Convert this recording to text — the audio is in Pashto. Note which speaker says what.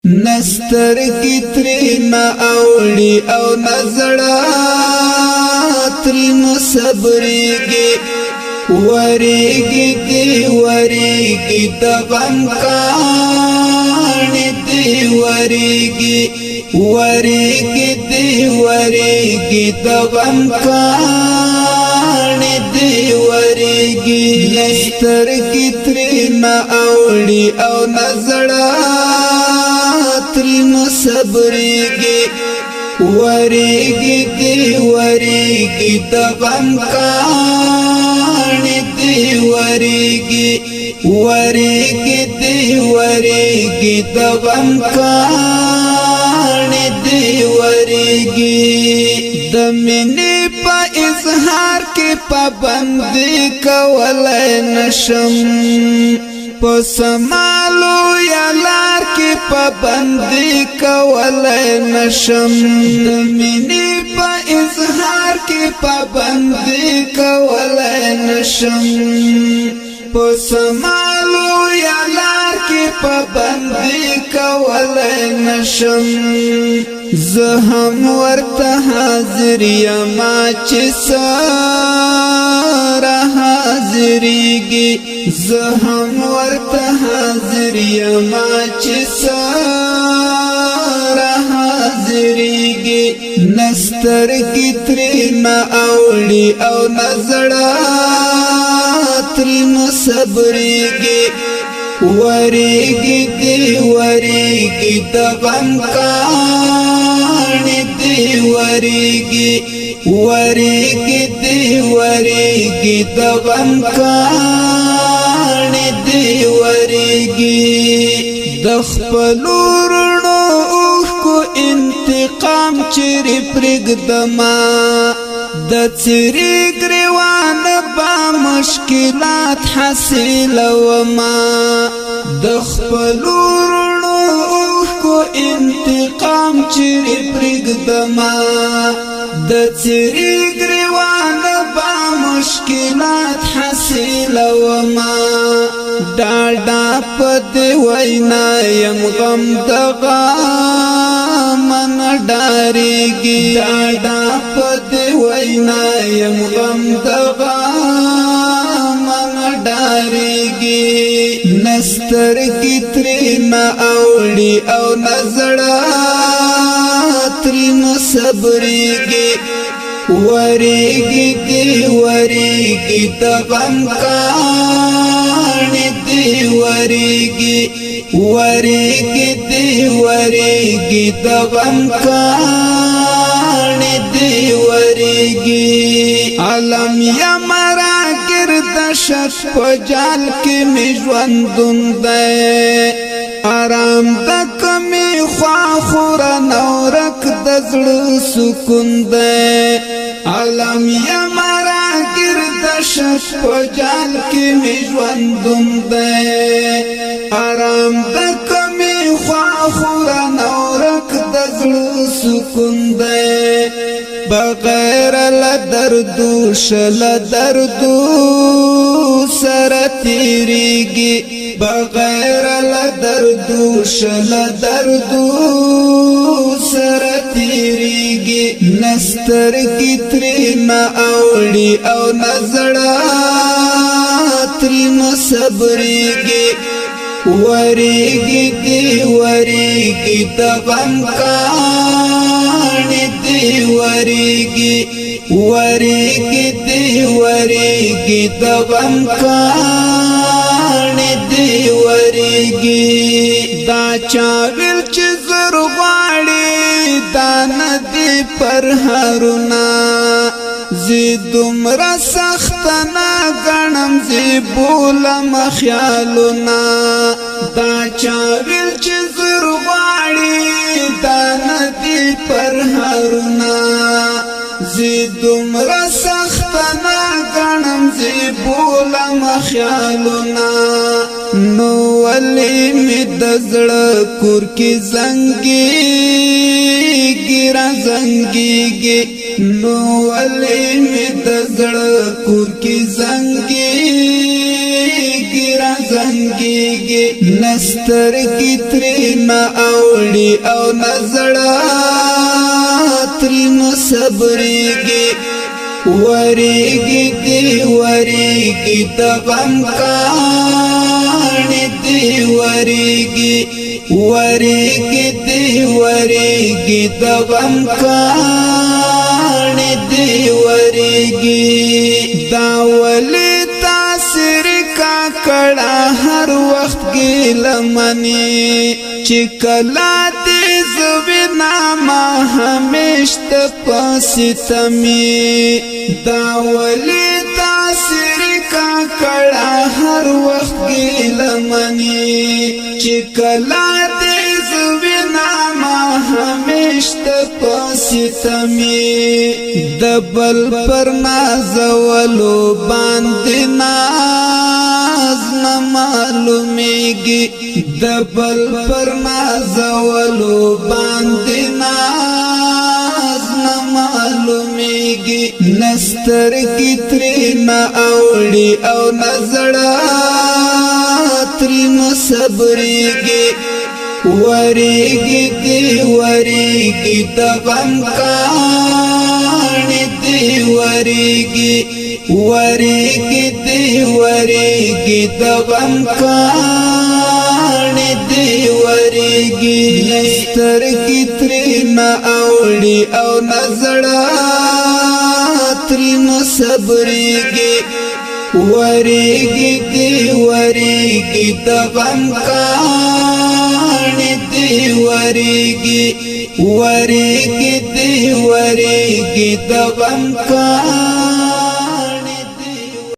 Speaker 1: نستر کی ترینا اوڑی او نزڑا ترینو صبریگی وریگی دی وریگی دغم کانی دی وریگی وریگی دی وریگی دغم کانی دی وریگی نستر کی ترینا اوڑی او نزڑا ترینو صبریگی وریگی دی وریگی دغم کانی دی وریگی وریگی دی وریگی دغم کانی دی وریگی دمینی پا اظہار کی پابندی کولای نشم پسمالو یا لار کی پابندی کولای نشم دمینی پا اظہار کی پابندی کولای نشم پسمالو یا لار کی پابندی کولای نشم زهم ورته حاضر یما چې سره حاضریږي زهم ورته حاضر یما چې سره حاضریږي نستر کی ترینا اوړي او نزړه ترینو صبریږي وریگی دی وریگی دغم کانی دی وریگی وریگی دی وریگی دغم کانی دی وریگی دخپلو رونو اوخ کو انتقام چری پرگدما د چری گریوان با مشکلات حاصل وما دخپلو رونو کو انتقام چری پرگدما د چری گریوان با مشکلات حاصل وما ډاډا پد وینا یم غم دغه من ډاریږي ډاډا پد وینا یم غم دغه من ډاریږي نستر کی ترینا اوړي او نزړه ترینو صبریږي وریگی دی وریگی دغم کانی دی وریگی وریگی دی وریگی دغم کانی دی وریگی علم یمرا گرد شک پجال کی مجوندن دے آرام دکمی خواخور نورک دزل سکون دے علم یمرا گرد شک پجال کی مجوندن دے آرام دکمی خواخور نورک دزل سکون دے بغیر لدردو شل دردو سر تیریگی بغیر لدردو شل دردو سر تیریگی نستر کی ترینا اوڑی او نزڑا ترینو صبریگی وریگی دی وریگی دغم کانی دی وریگی وریگی دی وریگی دغم کانی دی وریگی دا چاویل چی زرغواړي دا ندی پر هرونا زیدمرا سختنا گنم زی بولم خیالونا دا چاویل چی زرغواړي دا ندی پر هرونا زیدمرا سختنا گنم زی بولم خیالونا نو ولی می دزړه کور کی زنګي ګرا زنګي نو ولی می دزړه کور کی زنګي ګرا زنګي رنگیږي نستر کی ترنا اوړي او نزړه ترنو صبرېږي وریږي دی وریږي د غم کاڼي دی وریږي وریږي دی وریږي د غم کاڼي دی وریږي دا ولې تاثیر کا کړه هر وخت ګلمني چې کلا دې زوینا ما همیشت پاستمی دا ولی تاثیر کا کړه هر وخت ګلمني چې کلا دې زوینا ما همیشت پاستمی د بل پر نازولو باندې ناز نه معلومیږي د بل پر نازولو باندې ناز نه معلومیږي نستر کی ترنا اوړي او نزړه ترنو صبرېږي وریږي دی وریږي د غم کاڼي دی وریږي وریږي دی وریږي د غم کاڼي دی وریږي نستر کی ترنا اوړي او نزړه ترنو صبرېږي وریږي دی وریږي د غم کاڼي دی وریږي وریږي دی وریږي د غم کاڼي